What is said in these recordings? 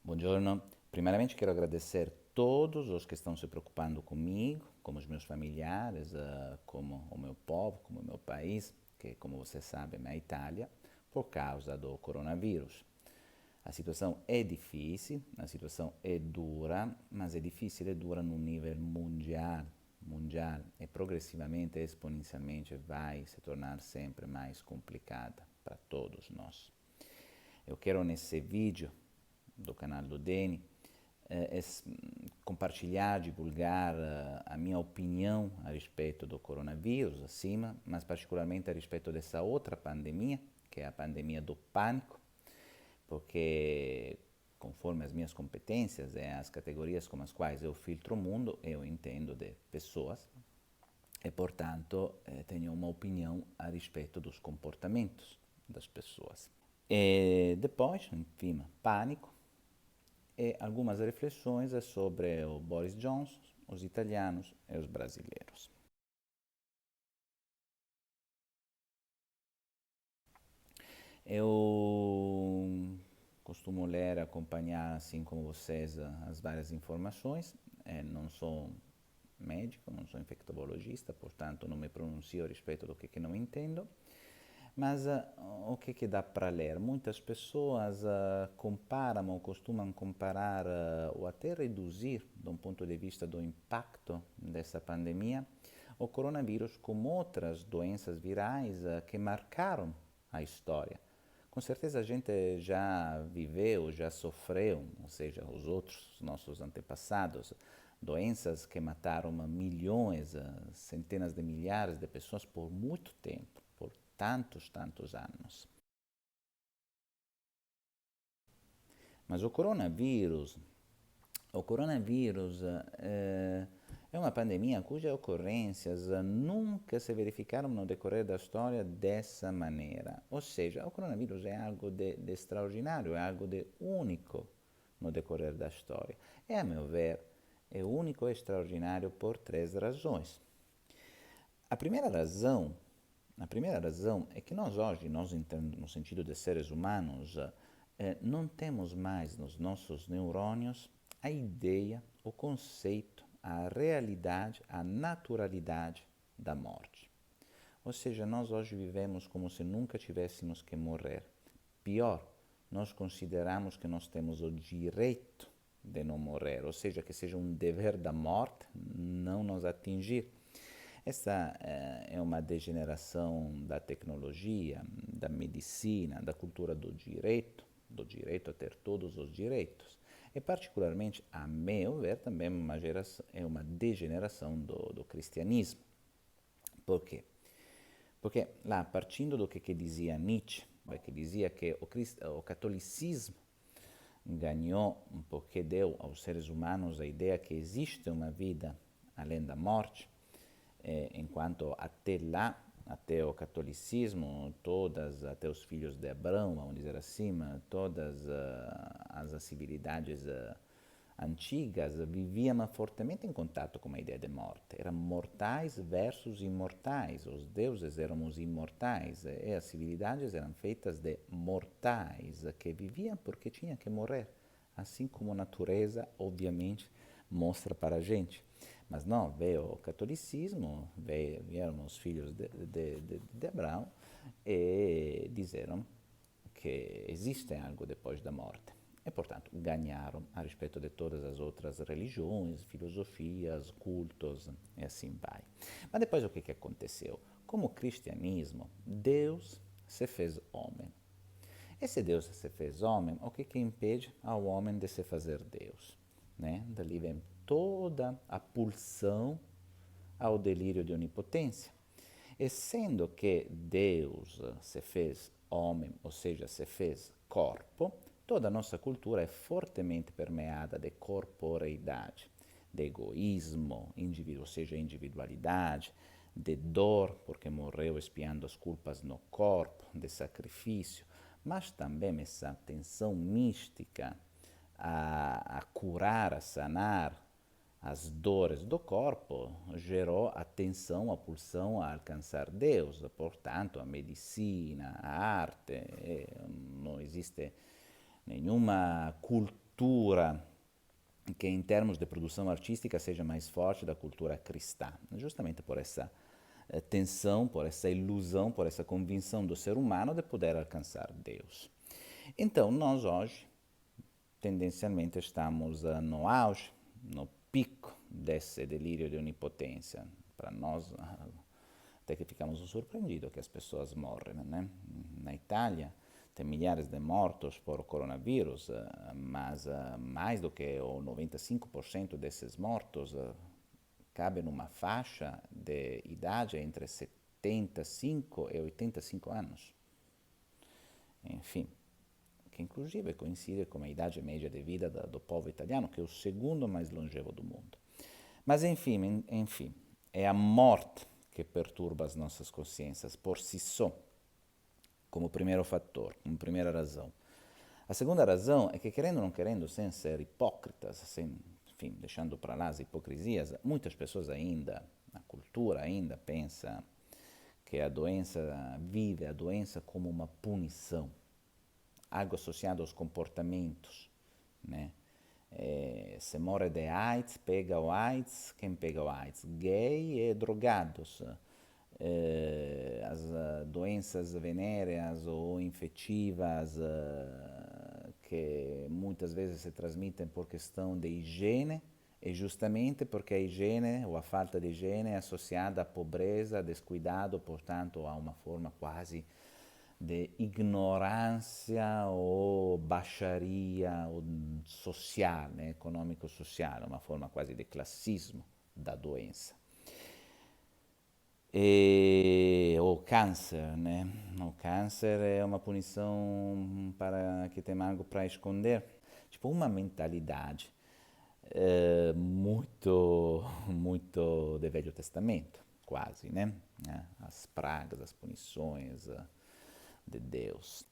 Buongiorno. Primeiramente quero agradecer todos os que estão se preocupando comigo, como os meus familiares, como o meu povo, como o meu país, que como você sabe é a Itália, por causa do coronavírus. A situação é difícil, a situação é dura, mas é difícil e dura no nível mundial e progressivamente, exponencialmente vai se tornar sempre mais complicada para todos nós. Eu quero nesse vídeo do canal do Deni compartilhar, divulgar a minha opinião a respeito do coronavírus acima, mas particularmente a respeito dessa outra pandemia, que é a pandemia do pânico, porque conforme as minhas competências e as categorias com as quais eu filtro o mundo, eu entendo de pessoas e, portanto, tenho uma opinião a respeito dos comportamentos das pessoas. E depois, enfim, pânico e algumas reflexões sobre o Boris Johnson, os italianos e os brasileiros. Eu costumo ler, acompanhar, assim como vocês, as várias informações. Não sou médico, não sou infectologista, portanto não me pronuncio a respeito do que não entendo. Mas o que dá para ler? Muitas pessoas comparam ou costumam comparar ou até reduzir, de um ponto de vista do impacto dessa pandemia, o coronavírus com outras doenças virais que marcaram a história. Com certeza a gente já viveu, já sofreu, ou seja, os outros nossos antepassados, doenças que mataram milhões, centenas de milhares de pessoas por muito tempo, por tantos anos. Mas o coronavírus é uma pandemia cujas ocorrências nunca se verificaram no decorrer da história dessa maneira. Ou seja, o coronavírus é algo de extraordinário, é algo de único no decorrer da história. E, a meu ver, é único e extraordinário por três razões. A primeira razão, a primeira razão é que nós hoje, no sentido de seres humanos, não temos mais nos nossos neurônios a ideia, o conceito, a realidade, a naturalidade da morte. Ou seja, nós hoje vivemos como se nunca tivéssemos que morrer. Pior, nós consideramos que nós temos o direito de não morrer, ou seja, que seja um dever da morte não nos atingir. Essa é uma degeneração da tecnologia, da medicina, da cultura do direito a ter todos os direitos. E, particularmente, a meu ver, também é uma degeneração do cristianismo. Por quê? Porque lá, partindo do que dizia Nietzsche, que dizia que o catolicismo ganhou, porque deu aos seres humanos a ideia que existe uma vida além da morte, enquanto até lá, até o catolicismo, até os filhos de Abraão, vamos dizer assim, todas as civilidades antigas viviam fortemente em contato com a ideia de morte. Eram mortais versus imortais. Os deuses eram os imortais e as civilidades eram feitas de mortais que viviam porque tinham que morrer, assim como a natureza, obviamente, mostra para a gente. Mas não, veio o catolicismo, vieram os filhos de Abraão e disseram que existe algo depois da morte. E, portanto, ganharam a respeito de todas as outras religiões, filosofias, cultos e assim vai. Mas depois o que aconteceu? Como o cristianismo, Deus se fez homem. E se Deus se fez homem, o que impede ao homem de se fazer Deus? Né? Dali vem toda a pulsão ao delírio de onipotência. E sendo que Deus se fez homem, ou seja, se fez corpo, toda a nossa cultura é fortemente permeada de corporeidade, de egoísmo, ou seja, individualidade, de dor, porque morreu expiando as culpas no corpo, de sacrifício, mas também essa tensão mística a curar, a sanar as dores do corpo, gerou a tensão, a pulsão a alcançar Deus. Portanto, a medicina, a arte, não existe nenhuma cultura cultura que em termos de produção artística seja mais forte da cultura cristã, justamente por essa tensão, por essa ilusão, por essa convicção do ser humano de poder alcançar Deus. Então, nós hoje, tendencialmente, estamos no auge, no pico desse delírio de onipotência. Para nós, até que ficamos surpreendidos que as pessoas morrem, né? Na Itália, tem milhares de mortos por coronavírus, mas mais do que o 95% desses mortos cabe numa faixa de idade entre 75 e 85 anos. Enfim, que inclusive coincide com a idade média de vida do povo italiano, que é o segundo mais longevo do mundo. Mas enfim, é a morte que perturba as nossas consciências por si só, como primeiro fator, como primeira razão. A segunda razão é que, querendo ou não querendo, sem ser hipócritas, enfim, deixando para lá as hipocrisias, muitas pessoas ainda, na cultura ainda, pensam que a doença vive a doença como uma punição, algo associado aos comportamentos, né? Se morre de AIDS, pega o AIDS, quem pega o AIDS? Gay e drogados. As doenças venéreas ou infetivas que muitas vezes se transmitem por questão de higiene, e justamente porque a higiene ou a falta de higiene é associada à pobreza, a descuidado, portanto a uma forma quase de ignorância ou baixaria ou social, né, econômico-social, uma forma quase de classismo da doença. O câncer, né? O câncer é uma punição para que tem algo para esconder. Tipo, uma mentalidade muito do Velho Testamento, quase, né? As pragas, as punições de Deus.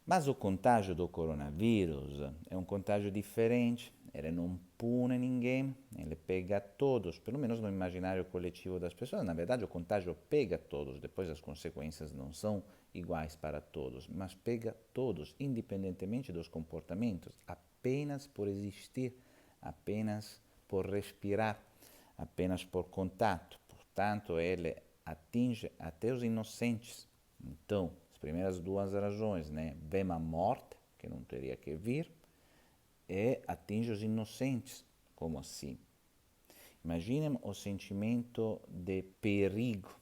Mas o contágio do coronavírus é um contágio diferente, ele não pune ninguém, ele pega todos, pelo menos no imaginário coletivo das pessoas. Na verdade, o contágio pega todos, depois as consequências não são iguais para todos, mas pega todos, independentemente dos comportamentos, apenas por existir, apenas por respirar, apenas por contato. Portanto, ele atinge até os inocentes. Então, as primeiras duas razões, né? Vem a morte, que não teria que vir, e atinge os inocentes. Como assim? Imaginem o sentimento de perigo,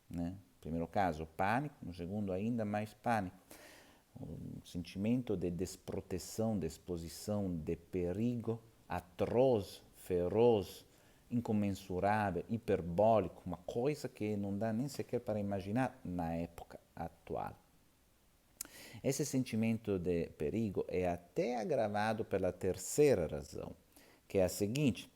né? No primeiro caso, pânico, no segundo, ainda mais pânico. Um sentimento de desproteção, de exposição, de perigo atroz, feroz, incomensurável, hiperbólico, uma coisa que não dá nem sequer para imaginar na época atual. Esse sentimento de perigo é até agravado pela terceira razão, que é a seguinte: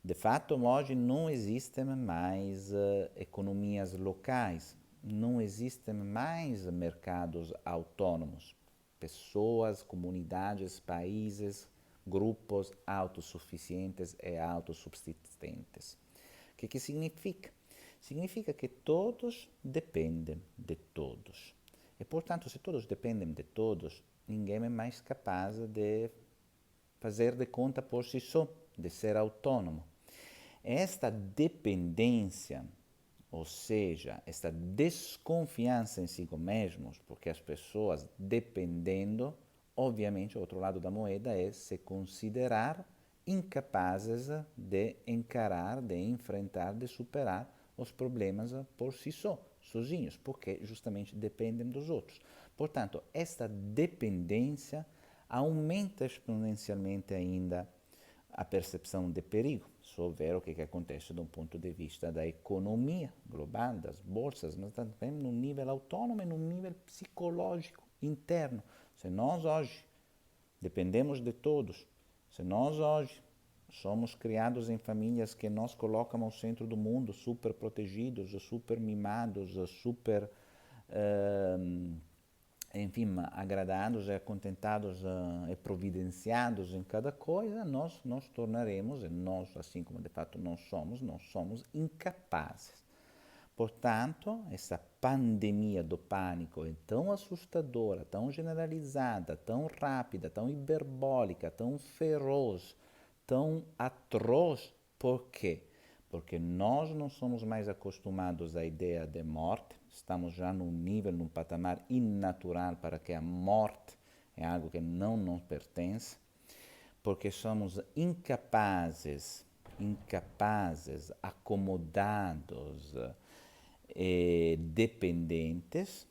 de fato, hoje não existem mais economias locais, não existem mais mercados autônomos, pessoas, comunidades, países, grupos autossuficientes e autossubsistentes. O que significa? Significa que todos dependem de todos. E, portanto, se todos dependem de todos, ninguém é mais capaz de fazer de conta por si só, de ser autônomo. Esta dependência, ou seja, esta desconfiança em si mesmos, porque as pessoas dependendo, obviamente, o outro lado da moeda é se considerar incapazes de encarar, de enfrentar, de superar os problemas por si só, sozinhos, porque justamente dependem dos outros. Portanto, esta dependência aumenta exponencialmente ainda a percepção de perigo. Só ver o que acontece de um ponto de vista da economia global, das bolsas, mas também no nível autônomo e no nível psicológico interno. Se nós hoje dependemos de todos, se nós hoje somos criados em famílias que nós colocamos ao centro do mundo, super protegidos, super mimados, super, enfim, agradados e contentados e providenciados em cada coisa, nós tornaremos, e nós, assim como de fato nós somos incapazes. Portanto, essa pandemia do pânico é tão assustadora, tão generalizada, tão rápida, tão hiperbólica, tão feroz, tão atroz. Por quê? Porque nós não somos mais acostumados à ideia de morte, estamos já num nível, num patamar inatural para que a morte é algo que não nos pertence, porque somos incapazes, acomodados e dependentes,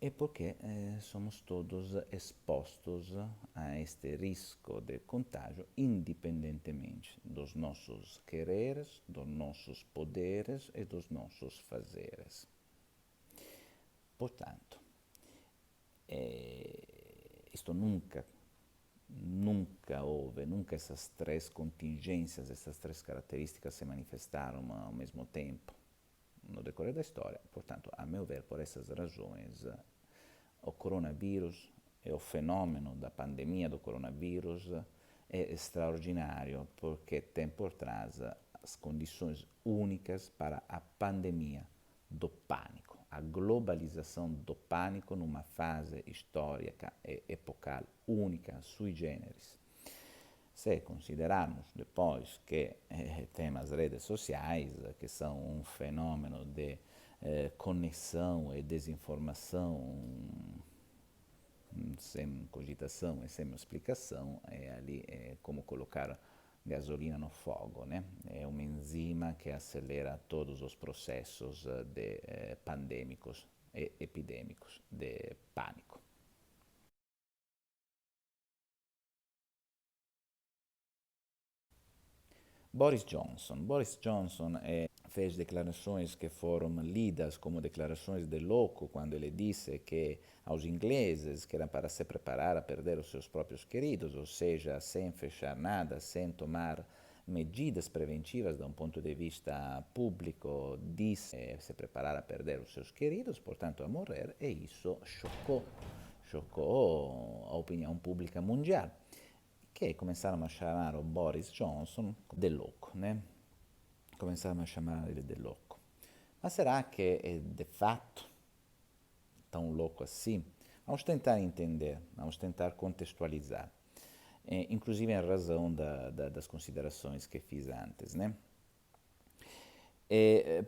e porque somos todos expostos a este risco de contágio, independentemente dos nossos quereres, dos nossos poderes e dos nossos fazeres. Portanto, isto nunca houve, nunca essas três contingências, essas três características se manifestaram ao mesmo tempo no decorrer da história. Portanto, a meu ver, por essas razões, o coronavírus e o fenômeno da pandemia do coronavírus é extraordinário porque tem por trás as condições únicas para a pandemia do pânico, a globalização do pânico numa fase histórica e epocal única, sui generis. Se considerarmos depois que tem as redes sociais, que são um fenômeno de conexão e desinformação sem cogitação e sem explicação, ali é como colocar gasolina no fogo, né? É uma enzima que acelera todos os processos pandêmicos e epidêmicos de pânico. Boris Johnson fez declarações que foram lidas como declarações de louco quando ele disse que aos ingleses que era para se preparar a perder os seus próprios queridos, ou seja, sem fechar nada, sem tomar medidas preventivas da um ponto de vista público, disse se preparar a perder os seus queridos, portanto a morrer, e isso chocou a opinião pública mundial, che começaram a chamar o Boris Johnson de louco, né? Começaram a chamar ele de louco. Mas será que é de fato tão louco assim? Vamos tentar entender, vamos tentar contextualizar, inclusive em razão das considerações que fiz antes, né?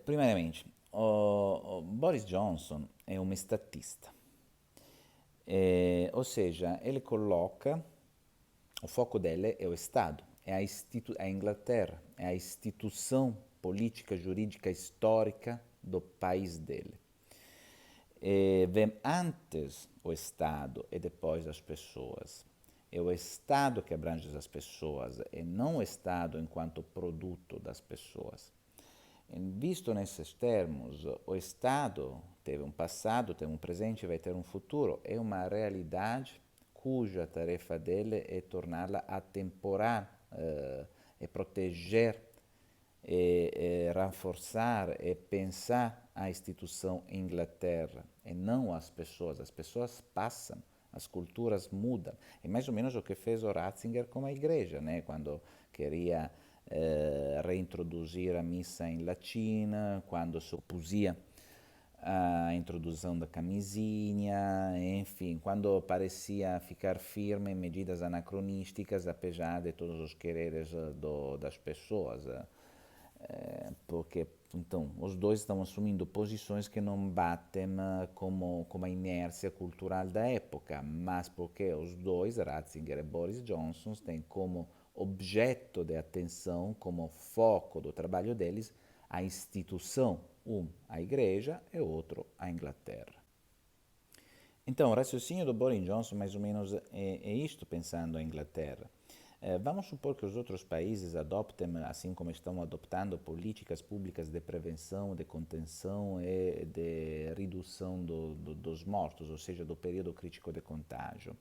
Primeiramente, o Boris Johnson é um estatista, ou seja, ele coloca o foco dele é o Estado, é a Inglaterra, é a instituição política, jurídica, histórica do país dele. Vem antes o Estado e depois as pessoas. É o Estado que abrange as pessoas e não o Estado enquanto produto das pessoas. Visto nesses termos, o Estado teve um passado, tem um presente e vai ter um futuro. É uma realidade cuja tarefa dele é torná-la atemporal, e proteger, e reforçar e pensar a instituição Inglaterra e não as pessoas. As pessoas passam, as culturas mudam. É mais ou menos o que fez o Ratzinger com a igreja, né? Quando queria reintroduzir a missa em latina, quando se opusia à introdução da camisinha, enfim, quando parecia ficar firme em medidas anacronísticas, apesar de todos os quereres das pessoas. Porque, então, os dois estão assumindo posições que não batem com a inércia cultural da época, mas porque os dois, Ratzinger e Boris Johnson, têm como objeto de atenção, como foco do trabalho deles, a instituição, a igreja e outro a Inglaterra. Então, o raciocínio do Boris Johnson mais ou menos é isto, pensando a Inglaterra. Vamos supor que os outros países adoptem, assim como estão adoptando, políticas públicas de prevenção, de contenção e de redução dos mortos, ou seja, do período crítico de contágio.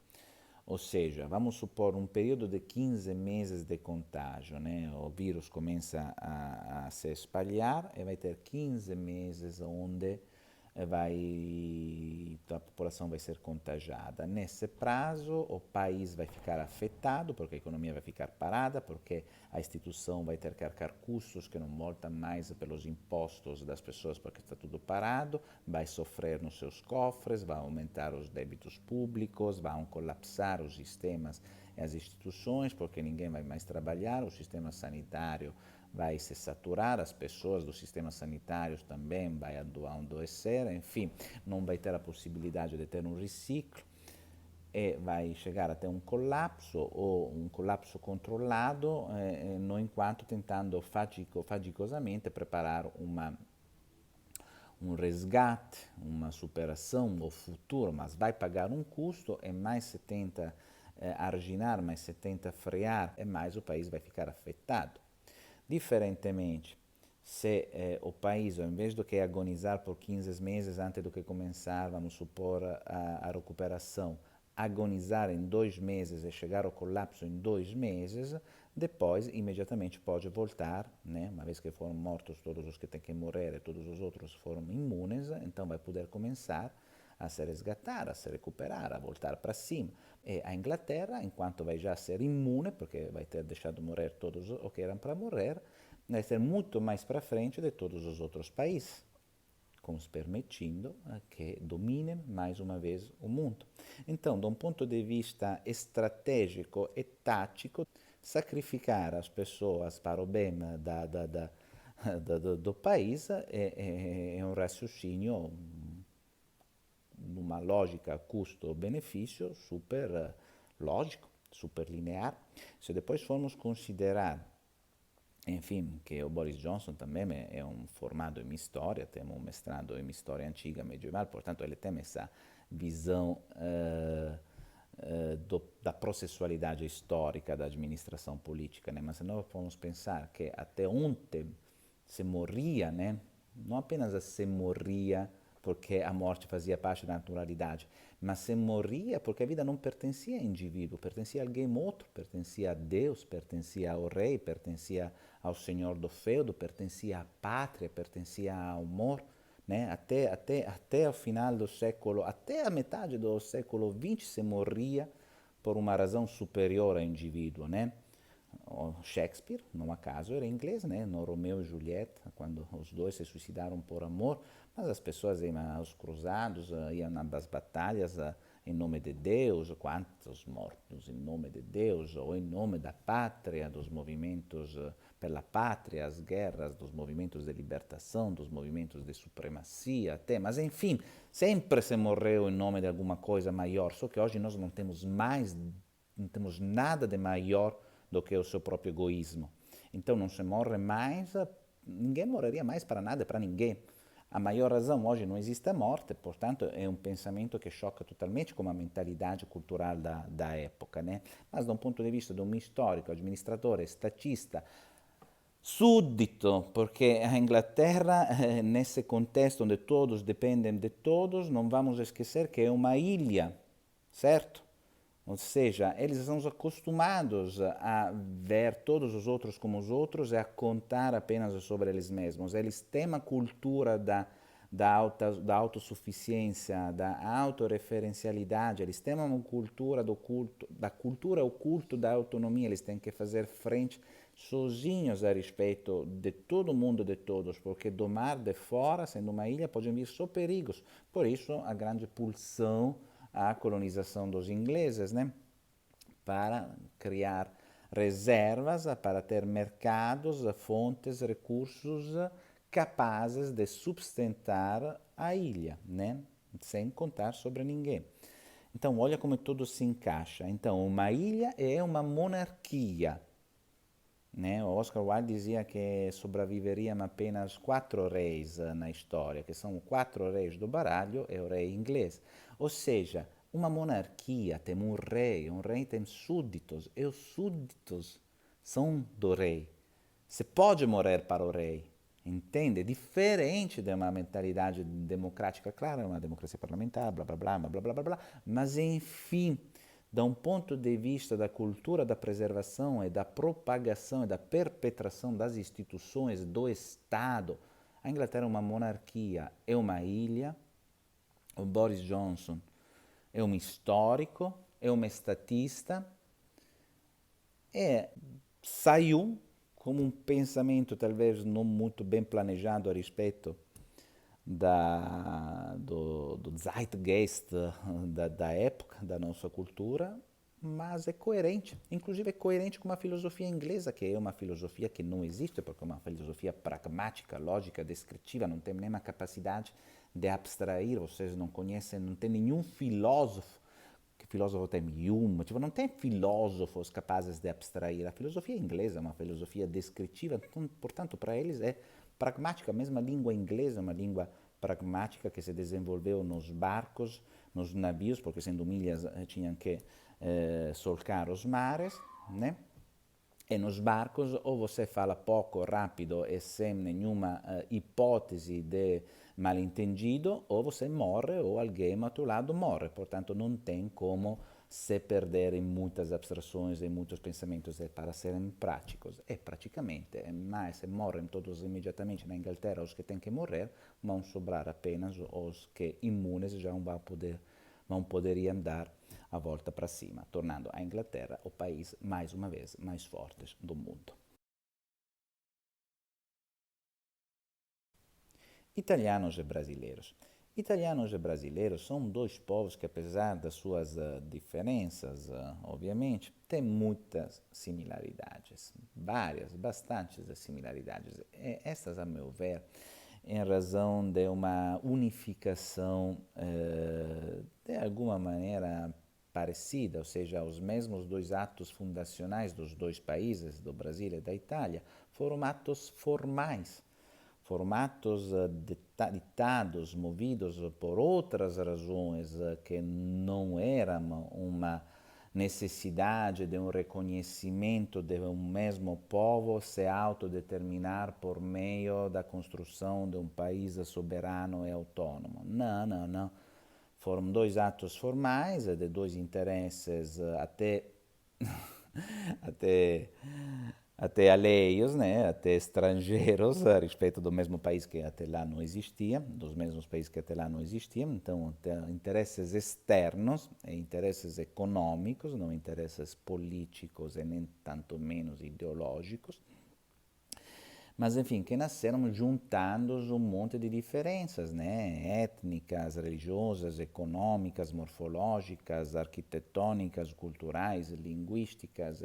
Ou seja, vamos supor um período de 15 meses de contágio, né? O vírus começa a se espalhar e vai ter 15 meses onde a população vai ser contagiada. Nesse prazo, o país vai ficar afetado, porque a economia vai ficar parada, porque a instituição vai ter que arcar custos que não voltam mais pelos impostos das pessoas, porque está tudo parado, vai sofrer nos seus cofres, vai aumentar os débitos públicos, vão colapsar os sistemas e as instituições, porque ninguém vai mais trabalhar, o sistema sanitário vai se saturar, as pessoas do sistema sanitário também vão adoecer, enfim, não vai ter a possibilidade de ter um reciclo e vai chegar até um colapso ou um colapso controlado, no enquanto tentando faticosamente preparar um resgate, uma superação ao futuro, mas vai pagar um custo e mais se tenta arginar, mais se tenta frear e mais o país vai ficar afetado. Diferentemente, se o país, ao invés de que agonizar por 15 meses antes do que começar, vamos supor, a recuperação, agonizar em 2 meses e chegar ao colapso em 2 meses, depois imediatamente pode voltar, né? Uma vez que foram mortos todos os que têm que morrer e todos os outros foram imunes, então vai poder começar a se resgatar, a se recuperar, a voltar para cima. E a Inglaterra, enquanto vai já ser imune, porque vai ter deixado morrer todos os que eram para morrer, vai ser muito mais para frente de todos os outros países, permitindo que dominem mais uma vez o mundo. Então, de um ponto de vista estratégico e tático, sacrificar as pessoas para o bem do país é um raciocínio, numa lógica custo-benefício super lógico, super linear. Se depois formos considerar, enfim, que o Boris Johnson também é um formado em história, tem um mestrado em história antiga medieval, portanto ele tem essa visão da processualidade histórica da administração política, né? Mas se nós formos pensar que até ontem se morria, né? Não apenas se morria porque a morte fazia parte da naturalidade, mas se morria porque a vida não pertencia ao indivíduo, pertencia a alguém outro, pertencia a Deus, pertencia ao rei, pertencia ao senhor do feudo, pertencia à pátria, pertencia ao amor, né? Até o final do século, até a metade do século XX se morria por uma razão superior ao indivíduo, né? O Shakespeare, não acaso, era inglês, né? No Romeu e Julieta, quando os dois se suicidaram por amor, mas as pessoas iam aos cruzados, iam nas batalhas em nome de Deus, quantos mortos em nome de Deus, ou em nome da pátria, dos movimentos pela pátria, as guerras, dos movimentos de libertação, dos movimentos de supremacia até, mas enfim, sempre se morreu em nome de alguma coisa maior, só que hoje nós não temos nada de maior do que o seu próprio egoísmo. Então não se morre mais, ninguém morreria mais para nada e para ninguém. A maior razão hoje não existe a morte, portanto é um pensamento que choca totalmente com a mentalidade cultural da época, né? Mas de um ponto de vista de um histórico, administrador, estatista, súdito, porque a Inglaterra, nesse contexto onde todos dependem de todos, não vamos esquecer que é uma ilha, certo? Ou seja, eles estão acostumados a ver todos os outros como os outros e a contar apenas sobre eles mesmos. Eles têm uma cultura da autossuficiência, da autorreferencialidade, eles têm uma cultura da cultura ao culto da autonomia, eles têm que fazer frente sozinhos a respeito de todo mundo, de todos, porque do mar de fora, sendo uma ilha, podem vir só perigos. Por isso, a grande pulsão à colonização dos ingleses, né? Para criar reservas, para ter mercados, fontes, recursos capazes de sustentar a ilha, né? Sem contar sobre ninguém. Então, olha como tudo se encaixa. Então, uma ilha é uma monarquia, né? O Oscar Wilde dizia que sobreviveriam apenas 4 reis na história, que são 4 reis do baralho e o rei inglês. Ou seja, uma monarquia tem um rei tem súditos, e os súditos são do rei. Se pode morrer para o rei, entende? Diferente de uma mentalidade democrática, claro, é uma democracia parlamentar, blá blá blá blá blá blá blá, mas enfim, da um ponto de vista da cultura da preservação e da propagação e da perpetração das instituições do Estado, a Inglaterra é uma monarquia, é uma ilha, O Boris Johnson é um histórico, é um estatista e saiu com um pensamento talvez não muito bem planejado a respeito do zeitgeist da época, da nossa cultura, mas é coerente. Inclusive é coerente com uma filosofia inglesa, que é uma filosofia que não existe, porque é uma filosofia pragmática, lógica, descritiva, não tem nenhuma capacidade de abstrair, vocês não conhecem, não tem nenhum filósofo, que filósofo tem Hume, tipo, não tem filósofos capazes de abstrair. A filosofia inglesa é uma filosofia descritiva, então, portanto, para eles é pragmática. A mesma língua inglesa é uma língua pragmática que se desenvolveu nos barcos, nos navios, porque sendo milhas tinham que solcar os mares, né? E nos barcos ou você fala pouco, rápido e sem nenhuma hipótese de mal-entendido, ou você morre ou alguém ao teu lado morre. Portanto, não tem como se perder em muitas abstrações e muitos pensamentos para serem práticos. E praticamente, mas se morrem todos imediatamente na Inglaterra os que têm que morrer, vão sobrar apenas os que imunes já não poderiam dar a volta para cima, tornando a Inglaterra o país, mais uma vez, mais forte do mundo. Italianos e brasileiros. Italianos e brasileiros são dois povos que, apesar das suas diferenças, obviamente, têm muitas similaridades, várias, bastantes similaridades. E essas, a meu ver, em razão de uma unificação de alguma maneira parecida, ou seja, os mesmos dois atos fundacionais dos dois países, do Brasil e da Itália, foram atos formais, formatos ditados, movidos por outras razões que não eram uma necessidade de um reconhecimento de um mesmo povo se autodeterminar por meio da construção de um país soberano e autônomo. Não, não, não. Foram dois atos formais de dois interesses até, até alheios, né, até estrangeiros a respeito do mesmo país que até lá não existia, dos mesmos países que até lá não existiam. Então, interesses externos, interesses econômicos, não interesses políticos e nem tanto menos ideológicos, mas enfim, que nasceram juntando um monte de diferenças, né? Étnicas, religiosas, econômicas, morfológicas, arquitetônicas, culturais, linguísticas.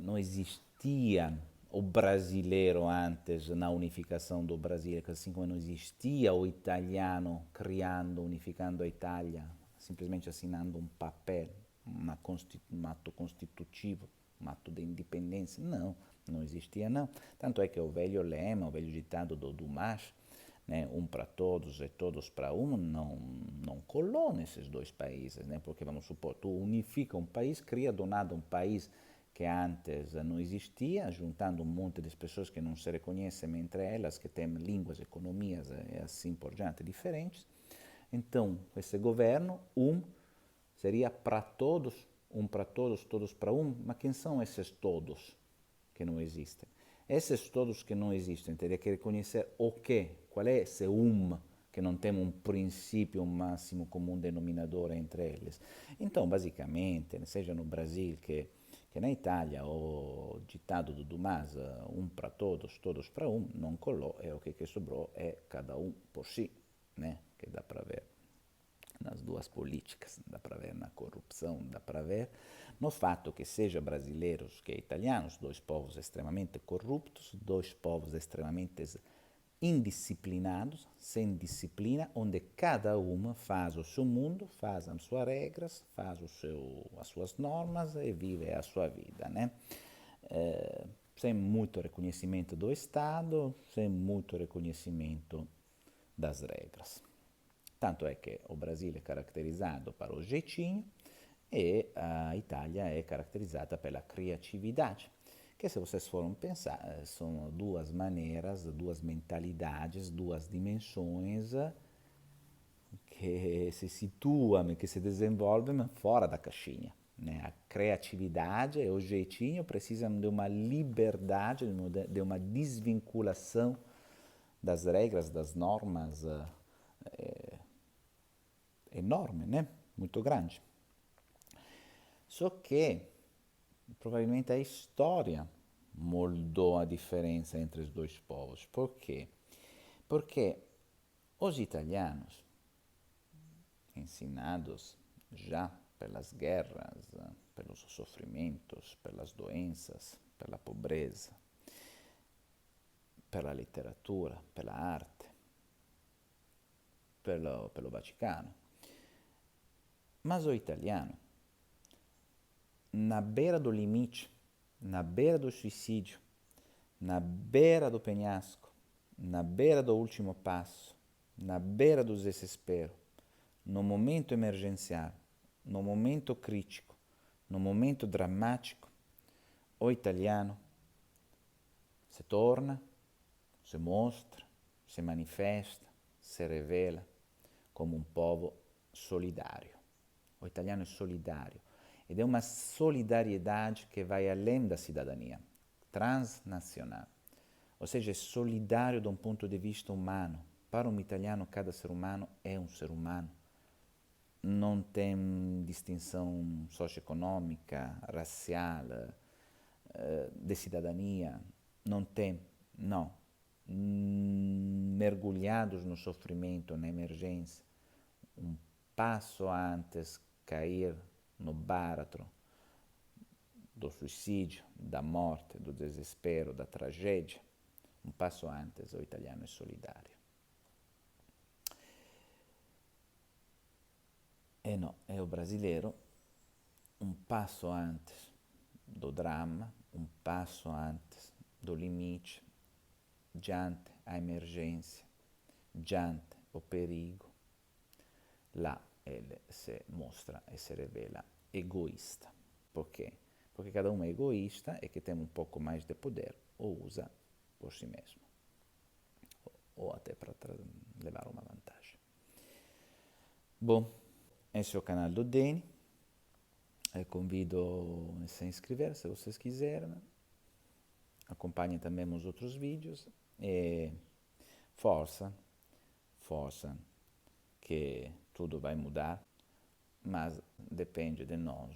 Não existia o brasileiro antes na unificação do Brasil, assim como não existia o italiano criando, unificando a Itália, simplesmente assinando um papel, um ato constitutivo, um ato de independência. Não, não existia não. Tanto é que o velho lema, o velho ditado do Dumas, né, um para todos e todos para um, não colou nesses dois países, né, porque vamos supor, tu unifica um país, cria do nada um país que antes não existia, juntando um monte de pessoas que não se reconhecem entre elas, que têm línguas, economias e assim por diante diferentes. Então, esse governo, seria para todos, todos para mas quem são esses todos que não existem? Esses todos que não existem, teria que reconhecer o quê? Qual é esse que não tem um princípio, um máximo comum denominador entre eles? Então, basicamente, seja no Brasil que na Itália o ditado do Dumas, para todos, todos para não colou, e o que sobrou é cada por si, né? Que dá para ver nas duas políticas, dá para ver na corrupção, dá para ver no fato que seja brasileiros que italianos, dois povos extremamente corruptos, dois povos extremamente indisciplinados, sem disciplina, onde cada uma faz o seu mundo, faz as suas regras, faz as suas normas e vive a sua vida, né? Sem muito reconhecimento do Estado, sem muito reconhecimento das regras. Tanto é que o Brasil é caracterizado para o jeitinho e a Itália é caracterizada pela criatividade, que se vocês forem pensar, são duas maneiras, duas mentalidades, duas dimensões que se situam e que se desenvolvem fora da caixinha. Né? A criatividade e o jeitinho precisam de uma liberdade, de uma desvinculação das regras, das normas enorme, né? Muito grande. Só que provavelmente a história moldou a diferença entre os dois povos. Por quê? Porque os italianos, ensinados já pelas guerras, pelos sofrimentos, pelas doenças, pela pobreza, pela literatura, pela arte, pelo Vaticano. Mas o italiano, na beira do limite, na beira do suicídio, na beira do penhasco, na beira do último passo, na beira do desespero, no momento emergencial, no momento crítico, no momento dramático, o italiano se torna, se mostra, se manifesta, se revela como um povo solidário. O italiano é solidário ed è uma solidariedade que vai além da cidadania, transnacional. Ou seja, é solidário de um ponto de vista humano. Para um italiano, cada ser humano é um ser humano. Não tem distinção socioeconômica, racial, de cidadania. Não tem, não. Mergulhados no sofrimento, na emergência, um passo antes cair no baratro do suicídio, da morte, do desespero, da tragédia, um passo antes o italiano é solidário. E no, é o brasileiro um passo antes do drama, um passo antes do limite, diante a emergência, diante o perigo. Lá ele se mostra e se revela egoísta. Por quê? Porque cada um é egoísta e que tem um pouco mais de poder o usa por si mesmo, ou até para levar uma vantagem. Bom, esse é o canal do Deni. Eu convido a se inscrever se vocês quiserem. Acompanhem também os outros vídeos e força que tudo vai mudar, mas depende de nós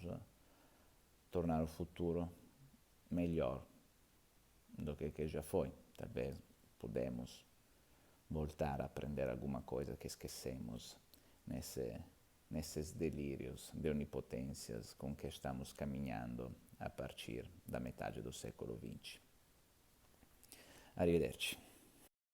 tornar o futuro melhor do que já foi. Talvez podemos voltar a aprender alguma coisa que esquecemos nesses delírios de onipotências com que estamos caminhando a partir da metade do século XX. Arrivederci.